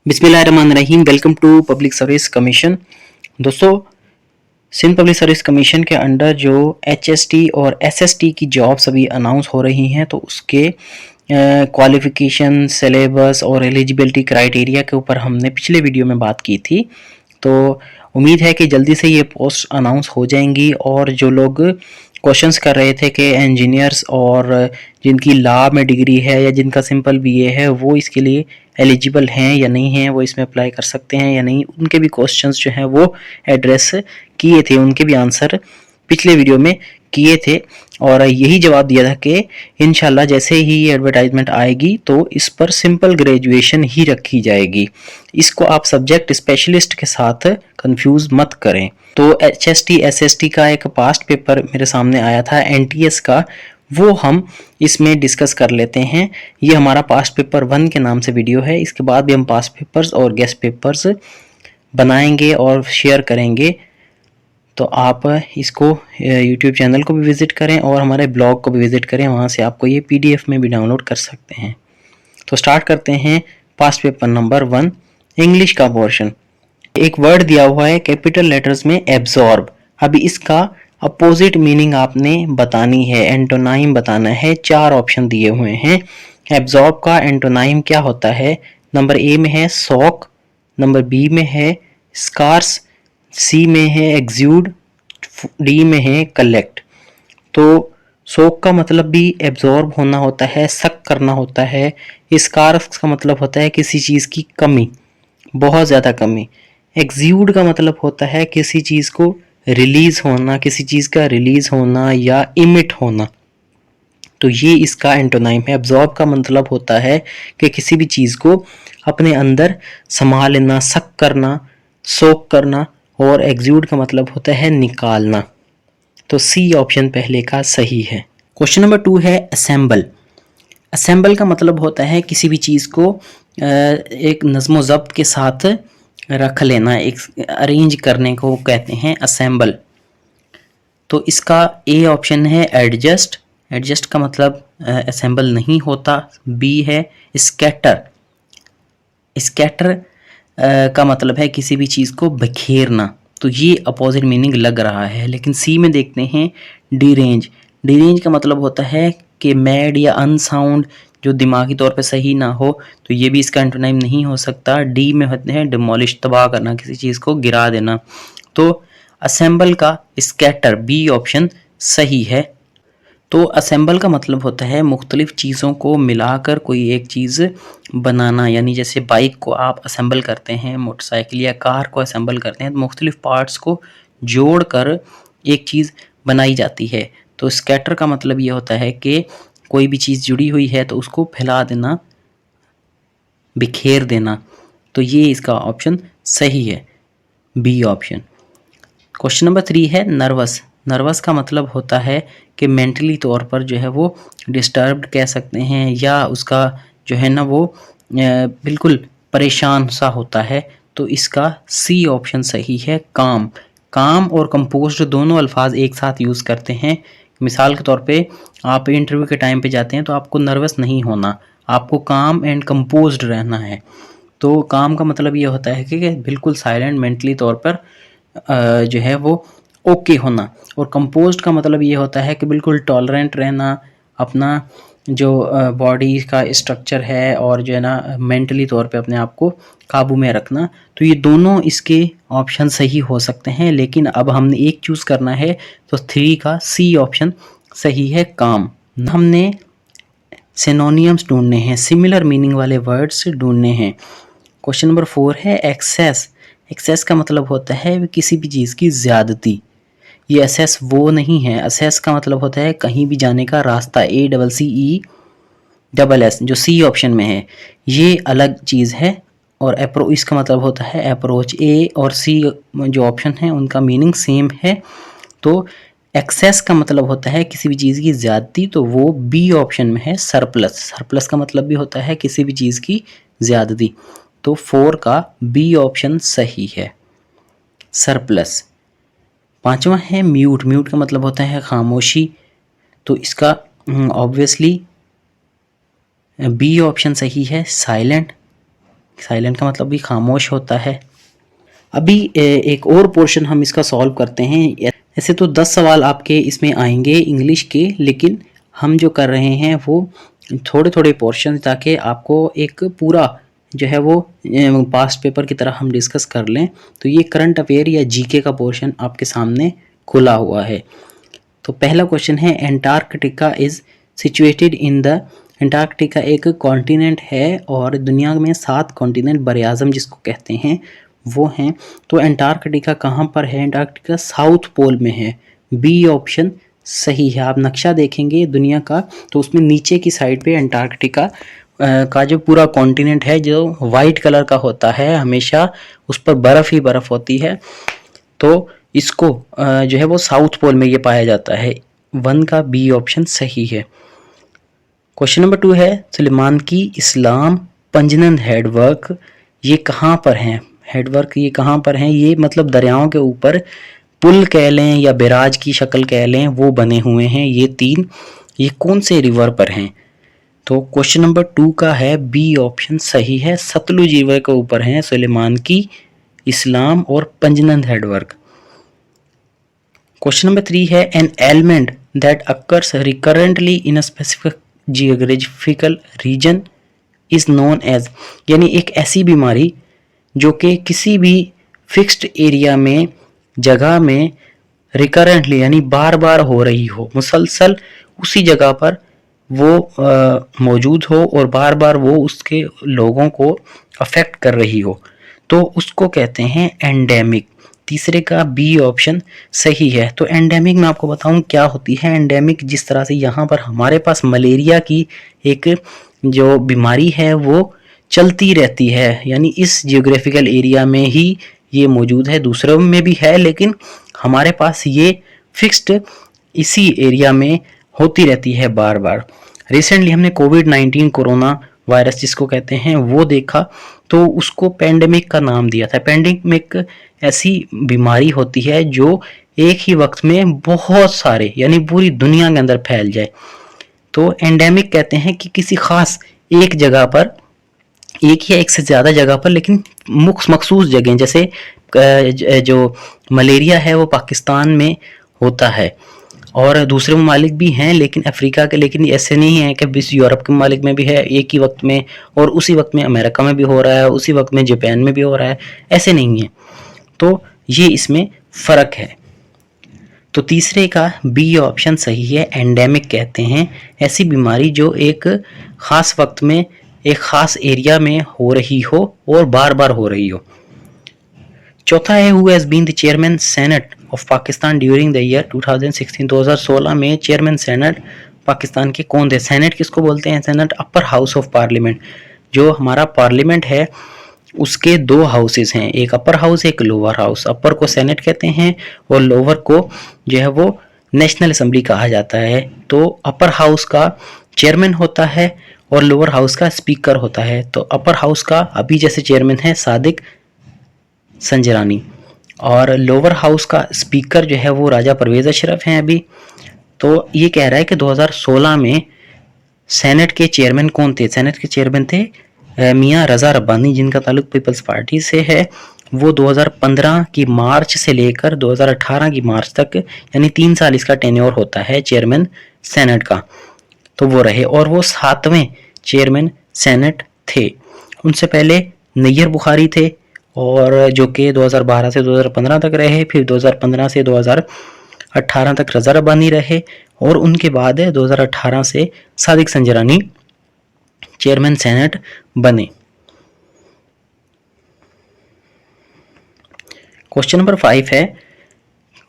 बिस्मिल्लाहिर्रहमानिर्रहीम। Welcome to public service commission. दोस्तों, Sindh public service commission के अंडर जो एचएसटी और एसएसटी की जॉब्स अभी अनाउंस हो रही हैं, तो उसके क्वालिफिकेशन, सिलेबस और एलिजिबिलिटी क्राइटेरिया के ऊपर हमने पिछले वीडियो में बात की थी। तो उम्मीद है कि जल्दी से ये पोस्ट अनाउंस हो जाएंगी और जो लोग क्वेश्चंस कर रहे थे कि इंजीनियर्स और जिनकी लॉ में डिग्री है या जिनका सिंपल बीए है वो इसके लिए एलिजिबल हैं या नहीं हैं, वो इसमें अप्लाई कर सकते हैं या नहीं, उनके भी क्वेश्चंस जो हैं वो एड्रेस किए थे, उनके भी आंसर पिछले वीडियो में किए थे और यही जवाब दिया था कि इंशाल्लाह जैसे ही ये एडवर्टाइजमेंट आएगी तो इस पर सिंपल ग्रेजुएशन ही रखी जाएगी। इसको आप सब्जेक्ट स्पेशलिस्ट के साथ कंफ्यूज मत करें। तो एचएसटी एसएसटी का एक पास्ट पेपर मेरे सामने आया था एनटीएस का, वो हम इसमें डिस्कस कर लेते हैं। ये हमारा पास्ट पेपर 1 के नाम से वीडियो है। इसके बाद भी हम पास्ट पेपर्स और गेस्ट पेपर्स बनाएंगे और शेयर करेंगे। तो आप इसको यूट्यूब चैनल को भी विज़िट करें और हमारे ब्लॉग को भी विज़िट करें, वहाँ से आपको ये पीडीएफ में भी डाउनलोड कर सकते हैं। तो स्टार्ट करते हैं पास्ट पेपर नंबर 1, इंग्लिश का पोर्शन। एक वर्ड दिया हुआ है कैपिटल लेटर्स में एब्जॉर्ब। अभी इसका अपोजिट मीनिंग आपने बतानी है, एंटोनाइम बताना है। 4 ऑप्शन दिए हुए हैं। एब्जॉर्ब का एंटोनाइम क्या होता है? नंबर ए में है सॉक, नंबर बी में है स्कार्स, सी में है एक्सूड, डी में है कलेक्ट। तो सोक का मतलब भी एब्जॉर्ब होना होता है, सक करना होता है। स्कार्स का मतलब होता है किसी चीज़ की कमी, बहुत ज़्यादा कमी। एक्सूड का मतलब होता है किसी चीज़ को रिलीज होना, किसी चीज़ का रिलीज होना या इमिट होना। तो ये इसका एंटोनाइम है। एब्जॉर्ब का मतलब होता है कि किसी भी चीज़ को अपने अंदर समा लेना, सक करना, सोक करना। और एक्सूड का मतलब होता है निकालना। तो सी ऑप्शन पहले का सही है। क्वेश्चन नंबर 2 है असेंबल। असेंबल का मतलब होता है किसी भी चीज़ को एक नज़्म ज़ब्त के साथ रख लेना, एक अरेंज करने को कहते हैं असेंबल। तो इसका ए ऑप्शन है एडजस्ट। एडजस्ट का मतलब असेंबल नहीं होता। बी है स्कैटर। स्कैटर का मतलब है किसी भी चीज़ को बखेरना। तो ये अपोजिट मीनिंग लग रहा है। लेकिन सी में देखते हैं डिरेंज। डिरेंज का मतलब होता है कि मैड या अनसाउंड, जो दिमागी तौर पे सही ना हो। तो ये भी इसका एंटोनाइम नहीं हो सकता। डी में होते हैं डिमोलिश, तबाह करना, किसी चीज़ को गिरा देना। तो असेंबल का स्कैटर बी ऑप्शन सही है। तो असेंबल का मतलब होता है मुख्तलिफ चीज़ों को मिलाकर कोई एक चीज़ बनाना। यानी जैसे बाइक को आप असेंबल करते हैं, मोटरसाइकिल या कार को असेंबल करते हैं, तो मुख्तलिफ पार्ट्स को जोड़कर एक चीज़ बनाई जाती है। तो स्कैटर का मतलब ये होता है कि कोई भी चीज़ जुड़ी हुई है तो उसको फैला देना, बिखेर देना। तो ये इसका ऑप्शन सही है, बी ऑप्शन। क्वेश्चन नंबर 3 है नर्वस। नर्वस का मतलब होता है कि मेंटली तौर पर जो है वो डिस्टर्ब्ड कह सकते हैं, या उसका जो है ना वो बिल्कुल परेशान सा होता है। तो इसका सी ऑप्शन सही है, काम। काम और कंपोज्ड दोनों अल्फाज एक साथ यूज़ करते हैं। मिसाल के तौर पे आप इंटरव्यू के टाइम पे जाते हैं तो आपको नर्वस नहीं होना, आपको काम एंड कंपोज्ड रहना है। तो काम का मतलब ये होता है कि बिल्कुल साइलेंट, मेंटली तौर पर जो है वो ओके होना। और कंपोज्ड का मतलब ये होता है कि बिल्कुल टॉलरेंट रहना, अपना जो बॉडी का स्ट्रक्चर है और जो है ना मेंटली तौर पे अपने आप को काबू में रखना। तो ये दोनों इसके ऑप्शन सही हो सकते हैं, लेकिन अब हमने एक चूज़ करना है। तो 3 का सी ऑप्शन सही है, काम। हमने सिनोनियम्स ढूंढने हैं, सिमिलर मीनिंग वाले वर्ड्स ढूंढने हैं। क्वेश्चन नंबर 4 है एक्सेस। एक्सेस का मतलब होता है किसी भी चीज़ की ज़्यादती। ये असेस वो नहीं है। असेस का मतलब होता है कहीं भी जाने का रास्ता, ACCESS, जो सी ऑप्शन में है, ये अलग चीज़ है। और इसका मतलब होता है अप्रोच। ए और सी जो ऑप्शन है उनका मीनिंग सेम है। तो एक्सेस का मतलब होता है किसी भी चीज़ की ज़्यादती, तो वो बी ऑप्शन में है, सरप्लस। सरप्लस का मतलब भी होता है किसी भी चीज़ की ज़्यादती। तो 4 का बी ऑप्शन सही है, सरप्लस। 5वां है म्यूट। म्यूट का मतलब होता है खामोशी। तो इसका ऑब्वियसली बी ऑप्शन सही है, साइलेंट। साइलेंट का मतलब भी खामोश होता है। अभी एक और पोर्शन हम इसका सॉल्व करते हैं। ऐसे तो 10 सवाल आपके इसमें आएंगे इंग्लिश के, लेकिन हम जो कर रहे हैं वो थोड़े थोड़े पोर्शन, ताकि आपको एक पूरा जो है वो पास्ट पेपर की तरह हम डिस्कस कर लें। तो ये करंट अफेयर या जीके का पोर्शन आपके सामने खुला हुआ है। तो पहला क्वेश्चन है, Antarctica is situated in the, Antarctica एक कॉन्टिनेंट है और दुनिया में 7 कॉन्टिनेंट बर आज़म जिसको कहते हैं वो हैं। तो एंटार्कटिका कहाँ पर है? एंटार्कटिका साउथ पोल में है। बी ऑप्शन सही है। आप नक्शा देखेंगे दुनिया का तो उसमें नीचे की साइड पे एंटार्कटिका का जो पूरा कॉन्टिनेंट है जो वाइट कलर का होता है, हमेशा उस पर बर्फ़ ही बर्फ़ होती है। तो इसको जो है वो साउथ पोल में ये पाया जाता है। 1 का बी ऑप्शन सही है। क्वेश्चन नंबर 2 है, सुलेमान की इस्लाम पंजनन हेडवर्क ये कहाँ पर हैं? हेडवर्क ये कहाँ पर हैं? ये मतलब दरियाओं के ऊपर पुल कह लें या बैराज की शक्ल कह लें, वो बने हुए हैं ये 3। ये कौन से रिवर पर हैं? तो क्वेश्चन नंबर 2 का है बी ऑप्शन सही है। सतलुज रिवर के ऊपर हैं सुलेमान की इस्लाम और पंजनन हेडवर्क। क्वेश्चन नंबर 3 है, an element that occurs recurrently in a specific geographical region is known as, यानी एक ऐसी बीमारी जो कि किसी भी फिक्स्ड एरिया में, जगह में रिकरेंटली यानी बार बार हो रही हो, मुसलसल उसी जगह पर वो मौजूद हो और बार बार वो उसके लोगों को अफेक्ट कर रही हो, तो उसको कहते हैं एंडेमिक। तीसरे का बी ऑप्शन सही है। तो एंडेमिक मैं आपको बताऊं क्या होती है। एंडेमिक जिस तरह से यहाँ पर हमारे पास मलेरिया की एक जो बीमारी है वो चलती रहती है, यानी इस जियोग्राफिकल एरिया में ही ये मौजूद है, दूसरों में भी है लेकिन हमारे पास ये फिक्स्ड इसी एरिया में होती रहती है बार बार। रिसेंटली हमने कोविड-19 कोरोना वायरस जिसको कहते हैं वो देखा, तो उसको पेंडेमिक का नाम दिया था। पेंडेमिक ऐसी बीमारी होती है जो एक ही वक्त में बहुत सारे यानी पूरी दुनिया के अंदर फैल जाए। तो एंडेमिक कहते हैं कि किसी खास एक जगह पर, एक या एक से ज़्यादा जगह पर, लेकिन मखसूस जगह, जैसे जो मलेरिया है वो पाकिस्तान में होता है और दूसरे ममालिक भी हैं लेकिन अफ्रीका के, लेकिन ऐसे नहीं है कि बस यूरोप के ममालिक में भी है एक ही वक्त में और उसी वक्त में अमेरिका में भी हो रहा है, उसी वक्त में जापान में भी हो रहा है, ऐसे नहीं है। तो ये इसमें फ़र्क है। तो तीसरे का बी ऑप्शन सही है। एंडेमिक कहते हैं ऐसी बीमारी जो एक ख़ास वक्त में एक ख़ास एरिया में हो रही हो और बार बार हो रही हो। चौथा है, who has been the chairman senate of Pakistan during the year 2016। 2016 में चेयरमैन सेनेट पाकिस्तान के कौन थे? सेनेट किसको बोलते हैं? Senate upper house of parliament. जो हमारा पार्लियामेंट है उसके 2 हाउसेस हैं, एक अपर हाउस एक लोअर हाउस। अपर को सेनेट कहते हैं और लोअर को जो है वो नेशनल असेंबली कहा जाता है। तो अपर हाउस का चेयरमैन होता है और लोअर हाउस का स्पीकर होता है। तो अपर हाउस का अभी जैसे चेयरमैन है सादिक संजरानी और लोअर हाउस का स्पीकर जो है वो राजा परवेज अशरफ हैं अभी। तो ये कह रहा है कि 2016 में सेनेट के चेयरमैन कौन थे? सेनेट के चेयरमैन थे मियां रजा रब्बानी, जिनका ताल्लुक पीपल्स पार्टी से है। वो 2015 की मार्च से लेकर 2018 की मार्च तक, यानी 3 साल इसका टेन्योर होता है चेयरमैन सेनेट का, तो वो रहे और वो 7वें चेयरमैन सेनेट थे। उनसे पहले नैयर बुखारी थे और जो कि 2012 से 2015 तक रहे, फिर 2015 से 2018 तक रजा रब्बानी रहे और उनके बाद 2018 से सादिक संजरानी चेयरमैन सेनेट बने। क्वेश्चन नंबर 5 है,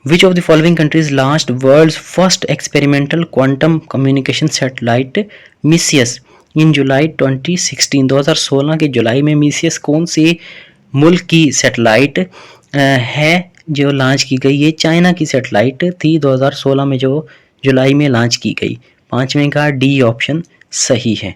which of the following countries launched world's first experimental quantum communication satellite Micius in July 2016। 2016 के जुलाई में मिसियस कौन सी मुल्क की सैटेलाइट है जो लॉन्च की गई? ये चाइना की सैटेलाइट थी 2016 में जो जुलाई में लॉन्च की गई। 5वें का डी ऑप्शन सही है।